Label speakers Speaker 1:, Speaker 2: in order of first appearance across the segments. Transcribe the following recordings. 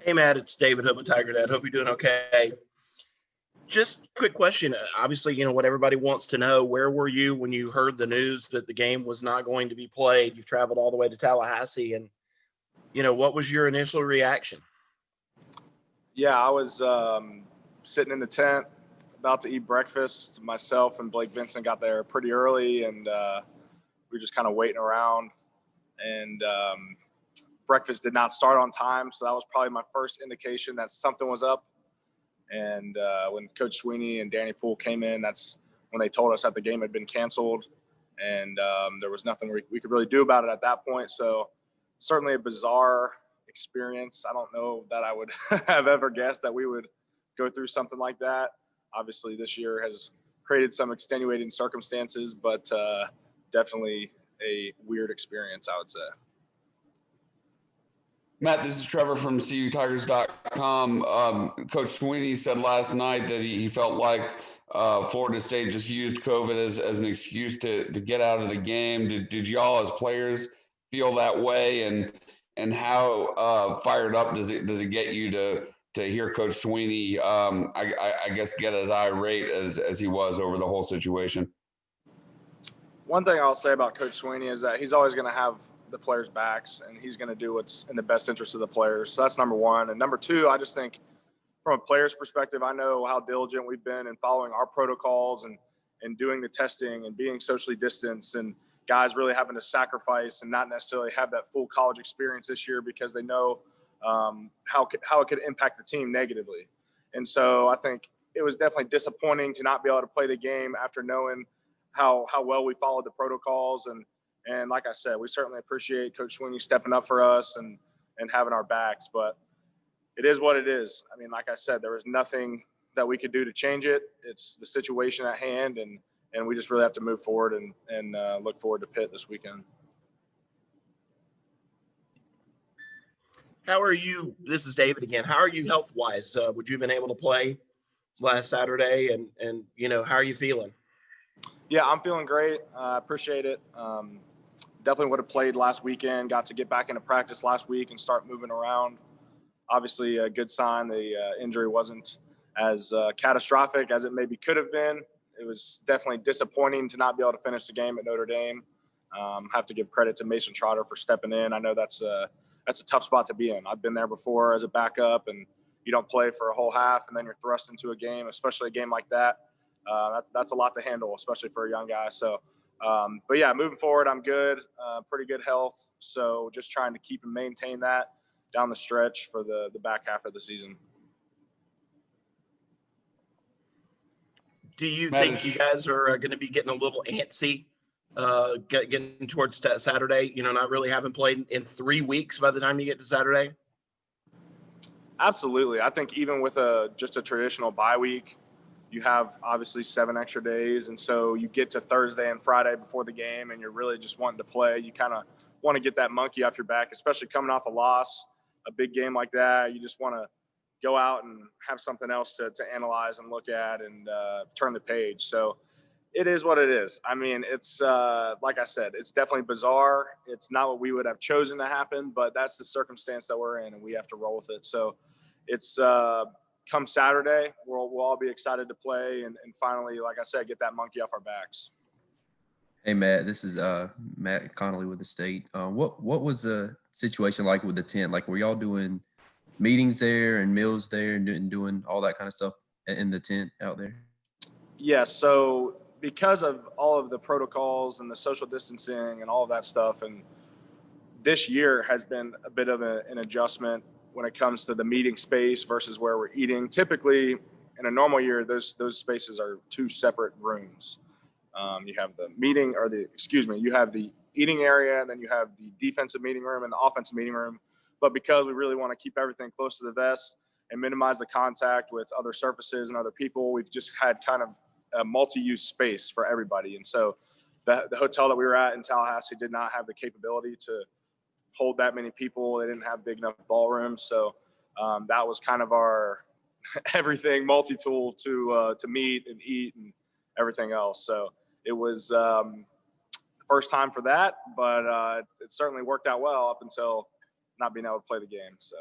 Speaker 1: Hey, Matt, it's David Hood with TigerNet. Hope you're doing okay. Just quick question. Obviously, what everybody wants to know, where were you when you heard the news that the game was not going to be played? You've traveled all the way to Tallahassee, and, what was your initial reaction?
Speaker 2: Yeah, I was sitting in the tent about to eat breakfast. Myself and Blake Vincent got there pretty early, and we were just kind of waiting around. And breakfast did not start on time, so that was probably my first indication that something was up. And when Coach Swinney and Danny Poole came in, that's when they told us that the game had been canceled, and there was nothing we could really do about it at that point. So certainly a bizarre experience. I don't know that I would have ever guessed that we would go through something like that. Obviously, this year has created some extenuating circumstances, but definitely a weird experience, I would say.
Speaker 3: Matt, this is Trevor from CUTigers.com. Coach Swinney said last night that he felt like Florida State just used COVID as an excuse to get out of the game. Did y'all as players feel that way? And how fired up does it get you to hear Coach Swinney, I guess, get as irate as he was over the whole situation?
Speaker 2: One thing I'll say about Coach Swinney is that he's always going to have the players' backs, and he's going to do what's in the best interest of the players. So that's number one. And number two, I just think from a player's perspective, I know how diligent we've been in following our protocols and doing the testing and being socially distanced, and guys really having to sacrifice and not necessarily have that full college experience this year because they know how it could impact the team negatively. And so I think it was definitely disappointing to not be able to play the game after knowing how well we followed the protocols. And like I said, we certainly appreciate Coach Swinney stepping up for us and having our backs. But it is what it is. I mean, like I said, there was nothing that we could do to change it. It's the situation at hand, and we just really have to move forward and look forward to Pitt this weekend.
Speaker 1: How are you? This is David again. How are you health-wise? Would you have been able to play last Saturday? And how are you feeling?
Speaker 2: Yeah, I'm feeling great. I appreciate it. Definitely would have played last weekend. Got to get back into practice last week and start moving around. Obviously, a good sign. The injury wasn't as catastrophic as it maybe could have been. It was definitely disappointing to not be able to finish the game at Notre Dame. Have to give credit to Mason Trotter for stepping in. I know that's a tough spot to be in. I've been there before as a backup, and you don't play for a whole half, and then you're thrust into a game, especially a game like that. That's a lot to handle, especially for a young guy. So, but yeah, moving forward, I'm good, pretty good health. So just trying to keep and maintain that down the stretch for the back half of the season.
Speaker 1: Do you think you guys are going to be getting a little antsy getting towards Saturday? Not really having played in 3 weeks by the time you get to Saturday?
Speaker 2: Absolutely. I think even with just a traditional bye week, you have obviously 7 extra days. And so you get to Thursday and Friday before the game and you're really just wanting to play. You kind of want to get that monkey off your back, especially coming off a loss, a big game like that. You just want to go out and have something else to analyze and look at and turn the page. So it is what it is. I mean, it's like I said, it's definitely bizarre. It's not what we would have chosen to happen, but that's the circumstance that we're in and we have to roll with it. So it's come Saturday, we'll all be excited to play and finally, like I said, get that monkey off our backs.
Speaker 4: Hey, Matt, this is Matt Connolly with the state. What was the situation like with the tent? Like, were y'all doing meetings there and meals there and doing all that kind of stuff in the tent out there?
Speaker 2: Yeah, so because of all of the protocols and the social distancing and all of that stuff, and this year has been a bit of an adjustment when it comes to the meeting space versus where we're eating. Typically, in a normal year, those spaces are 2 separate rooms. You have you have the eating area, and then you have the defensive meeting room and the offensive meeting room. But because we really want to keep everything close to the vest and minimize the contact with other surfaces and other people, we've just had kind of a multi-use space for everybody. And so the hotel that we were at in Tallahassee did not have the capability to hold that many people. They didn't have big enough ballrooms. So that was kind of our everything multi-tool to meet and eat and everything else. So it was first time for that, but it certainly worked out well up until not being able to play the game. So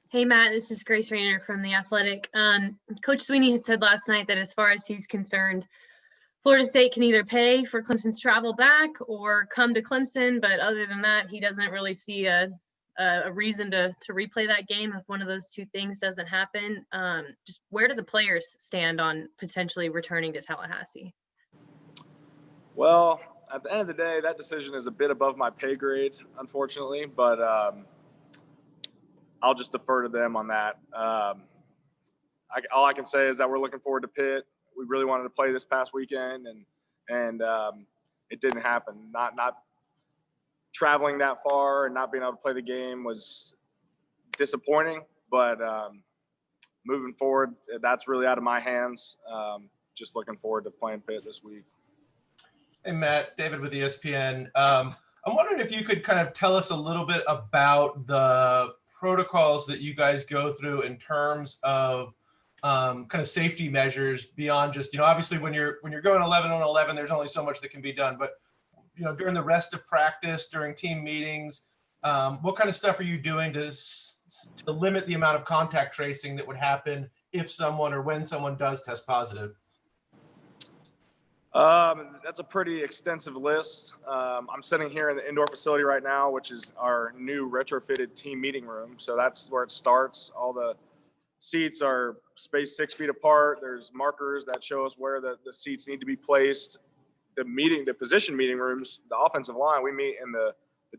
Speaker 5: Hey, Matt, this is Grace Raynor from The Athletic. Coach Swinney had said last night that as far as he's concerned, Florida State can either pay for Clemson's travel back or come to Clemson. But other than that, he doesn't really see a reason to replay that game if one of those two things doesn't happen. Just where do the players stand on potentially returning to Tallahassee?
Speaker 2: Well, at the end of the day, that decision is a bit above my pay grade, unfortunately, but I'll just defer to them on that. All I can say is that we're looking forward to Pitt. We really wanted to play this past weekend, and it didn't happen. Not traveling that far and not being able to play the game was disappointing, but moving forward, that's really out of my hands. Just looking forward to playing Pitt this week.
Speaker 6: Hey, Matt, David with ESPN. I'm wondering if you could kind of tell us a little bit about the protocols that you guys go through in terms of kind of safety measures beyond just, obviously when you're going 11 on 11, there's only so much that can be done. But, during the rest of practice, during team meetings, what kind of stuff are you doing to limit the amount of contact tracing that would happen if someone or when someone does test positive?
Speaker 2: That's a pretty extensive list. I'm sitting here in the indoor facility right now, which is our new retrofitted team meeting room. So that's where it starts. All the seats are spaced 6 feet apart. There's markers that show us where the seats need to be placed. The position meeting rooms, the offensive line, we meet in the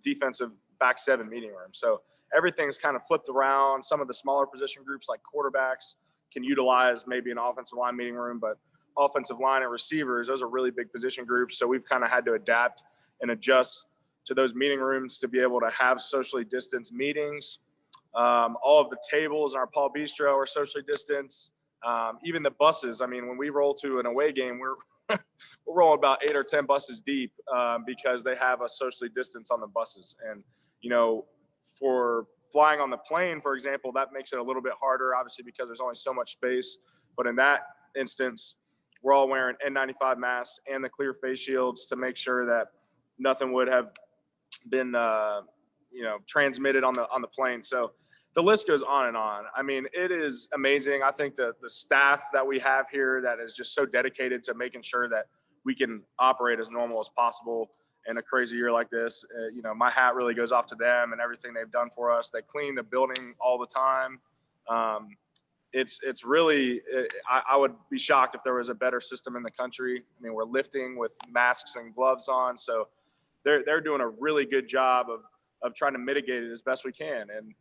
Speaker 2: defensive back seven meeting room. So everything's kind of flipped around. Some of the smaller position groups like quarterbacks can utilize maybe an offensive line meeting room, but offensive line and receivers, those are really big position groups. So we've kind of had to adapt and adjust to those meeting rooms to be able to have socially distanced meetings. All of the tables in our Paul Bistro are socially distanced. Even the buses. I mean, when we roll to an away game, we're rolling about 8 or 10 buses deep because they have a socially distance on the buses. And, for flying on the plane, for example, that makes it a little bit harder, obviously, because there's only so much space. But in that instance, we're all wearing N95 masks and the clear face shields to make sure that nothing would have been, transmitted on the plane. So the list goes on and on. I mean, it is amazing. I think the staff that we have here that is just so dedicated to making sure that we can operate as normal as possible in a crazy year like this. My hat really goes off to them and everything they've done for us. They clean the building all the time. It's really, I would be shocked if there was a better system in the country. I mean, we're lifting with masks and gloves on. So they're doing a really good job of trying to mitigate it as best we can. And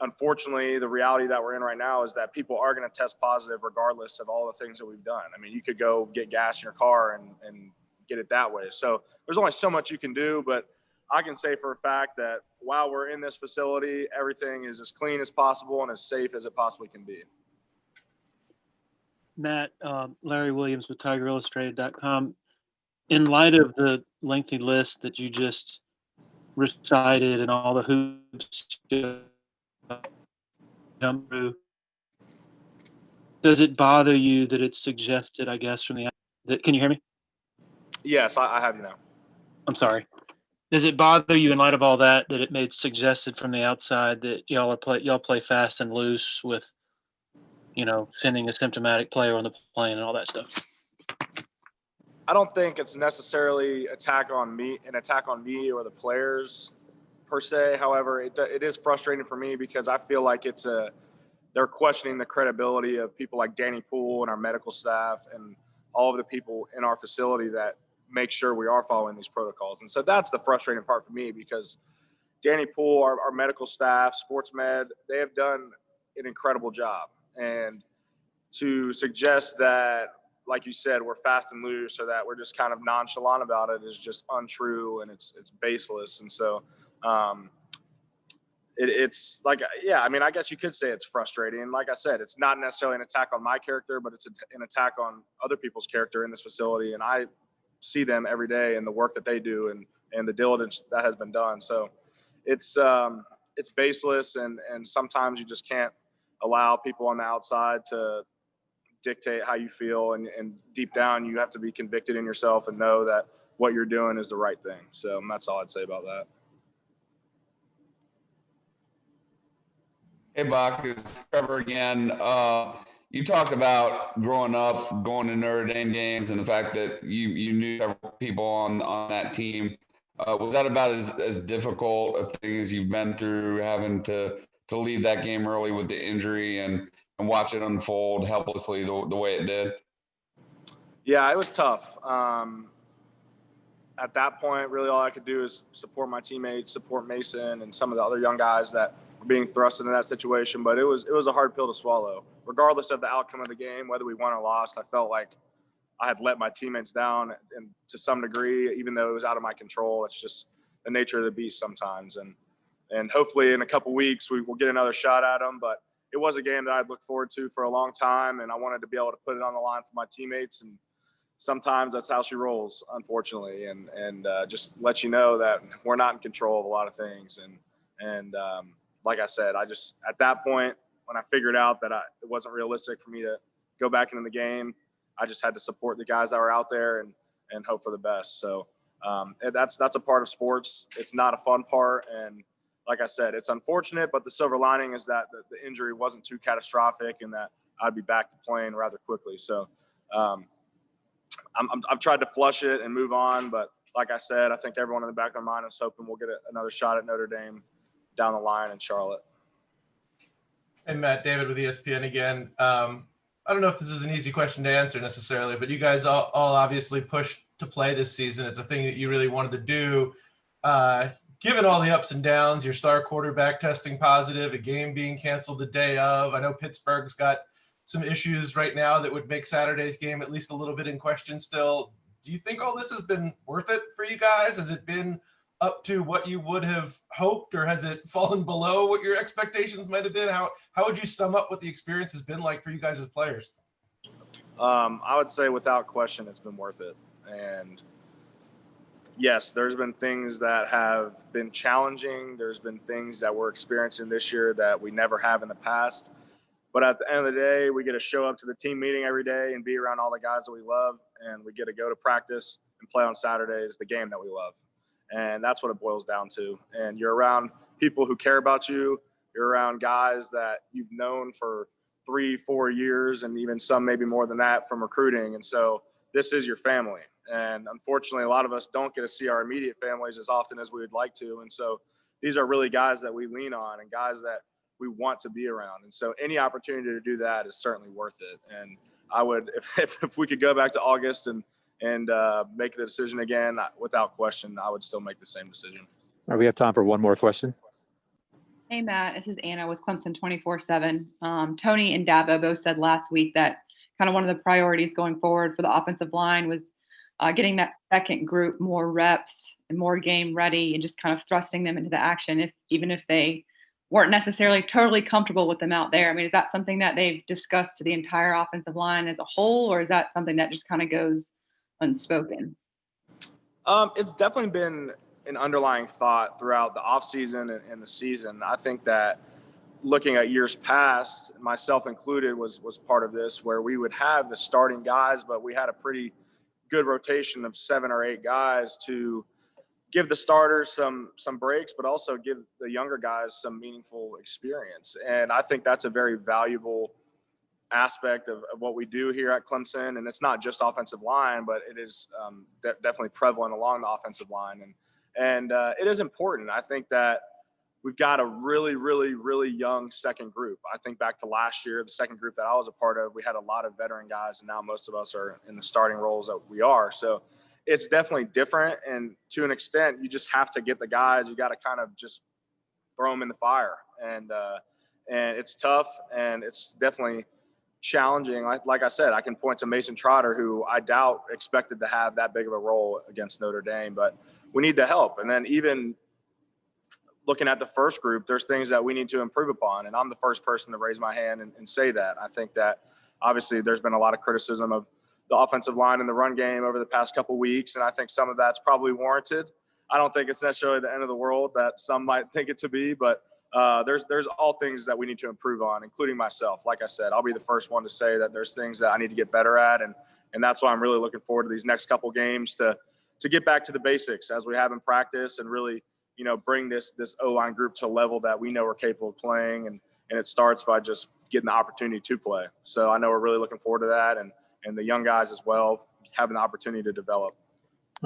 Speaker 2: unfortunately, the reality that we're in right now is that people are going to test positive regardless of all the things that we've done. I mean, you could go get gas in your car and get it that way. So there's only so much you can do, but I can say for a fact that while we're in this facility, everything is as clean as possible and as safe as it possibly can be.
Speaker 7: Matt, Larry Williams with TigerIllustrated.com. In light of the lengthy list that you just recited and all the hoops you jumped through, does it bother you that it's suggested, I guess, from can you hear me?
Speaker 2: Yes, I have you now. I'm
Speaker 7: sorry. Does it bother you in light of all that it made suggested from the outside that y'all play fast and loose with, sending a symptomatic player on the plane and all that stuff?
Speaker 2: I don't think it's necessarily an attack on me or the players per se. However, it is frustrating for me because I feel like they're questioning the credibility of people like Danny Poole and our medical staff and all of the people in our facility that make sure we are following these protocols. And so that's the frustrating part for me because Danny Poole, our medical staff, sports med, they have done an incredible job. And to suggest that, like you said, we're fast and loose or that we're just kind of nonchalant about it is just untrue and it's baseless. And so it's like, yeah, I mean, I guess you could say it's frustrating. Like I said, it's not necessarily an attack on my character, but it's an attack on other people's character in this facility. And I see them every day and the work that they do and the diligence that has been done. So it's baseless. And sometimes you just can't allow people on the outside to dictate how you feel. And deep down, you have to be convicted in yourself and know that what you're doing is the right thing. So that's all I'd say about that.
Speaker 3: Hey, Bach, it's Trevor again. You talked about growing up, going to Notre Dame games, and the fact that you knew several people on that team. Was that about as difficult a thing as you've been through, having to leave that game early with the injury and watch it unfold helplessly the way it did?
Speaker 2: Yeah, it was tough. At that point, really all I could do is support my teammates, support Mason and some of the other young guys that were being thrust into that situation. But it was a hard pill to swallow. Regardless of the outcome of the game, whether we won or lost, I felt like I had let my teammates down, and to some degree, even though it was out of my control. It's just the nature of the beast sometimes. And hopefully in a couple weeks we will get another shot at them. But it was a game that I'd looked forward to for a long time, and I wanted to be able to put it on the line for my teammates. And sometimes that's how she rolls, unfortunately, and just let you know that we're not in control of a lot of things. And like I said, I just, at that point, when I figured out that it wasn't realistic for me to go back into the game, I just had to support the guys that were out there and hope for the best. So that's a part of sports. It's not a fun part. And like I said, it's unfortunate, but the silver lining is that the injury wasn't too catastrophic and that I'd be back to playing rather quickly. So I've tried to flush it and move on, but like I said, I think everyone in the back of their mind is hoping we'll get another shot at Notre Dame down the line in Charlotte.
Speaker 6: And Matt, David with ESPN again. I don't know if this is an easy question to answer necessarily, but you guys all obviously pushed to play this season. It's a thing that you really wanted to do. Given all the ups and downs, your star quarterback testing positive, a game being canceled the day of. I know Pittsburgh's got some issues right now that would make Saturday's game at least a little bit in question still. Do you think all this has been worth it for you guys? Has it been up to what you would have hoped, or has it fallen below what your expectations might have been? How would you sum up what the experience has been like for you guys as players?
Speaker 2: I would say without question, it's been worth it. And yes, there's been things that have been challenging. There's been things that we're experiencing this year that we never have in the past. But at the end of the day, we get to show up to the team meeting every day and be around all the guys that we love. And we get to go to practice and play on Saturdays, the game that we love. And that's what it boils down to. And you're around people who care about you. You're around guys that you've known for 3-4 years, and even some maybe more than that from recruiting. And so this is your family. And unfortunately, a lot of us don't get to see our immediate families as often as we would like to. And so these are really guys that we lean on and guys that we want to be around. And so any opportunity to do that is certainly worth it. And I would, if we could go back to August and make the decision again, without question, I would still make the same decision.
Speaker 8: All right, we have time for one more question.
Speaker 9: Hey, Matt, this is Anna with Clemson 24/7. Tony and Dabo both said last week that kind of one of the priorities going forward for the offensive line was getting that second group more reps and more game ready and just kind of thrusting them into the action, even if they weren't necessarily totally comfortable with them out there. I mean, is that something that they've discussed to the entire offensive line as a whole, or is that something that just kind of goes unspoken?
Speaker 2: It's definitely been an underlying thought throughout the offseason and the season. I think that looking at years past, myself included, was part of this, where we would have the starting guys, but we had a pretty good rotation of 7 or 8 guys to give the starters some breaks, but also give the younger guys some meaningful experience. And I think that's a very valuable aspect of what we do here at Clemson. And it's not just offensive line, but it is definitely prevalent along the offensive line. And it is important. I think that we've got a really, really, really young second group. I think back to last year, the second group that I was a part of, we had a lot of veteran guys, and now most of us are in the starting roles that we are. So it's definitely different. And to an extent, you just have to get the guys. You got to kind of just throw them in the fire. And it's tough, and it's definitely challenging. Like I said, I can point to Mason Trotter, who I doubt expected to have that big of a role against Notre Dame, but we need the help. And then even looking at the first group, there's things that we need to improve upon. And I'm the first person to raise my hand and say that. I think that obviously there's been a lot of criticism of the offensive line in the run game over the past couple of weeks. And I think some of that's probably warranted. I don't think it's necessarily the end of the world that some might think it to be, but there's all things that we need to improve on, including myself. Like I said, I'll be the first one to say that there's things that I need to get better at. And that's why I'm really looking forward to these next couple games to get back to the basics as we have in practice, and really, bring this O-line group to a level that we know we're capable of playing, and it starts by just getting the opportunity to play. So I know we're really looking forward to that, and the young guys as well having the opportunity to develop.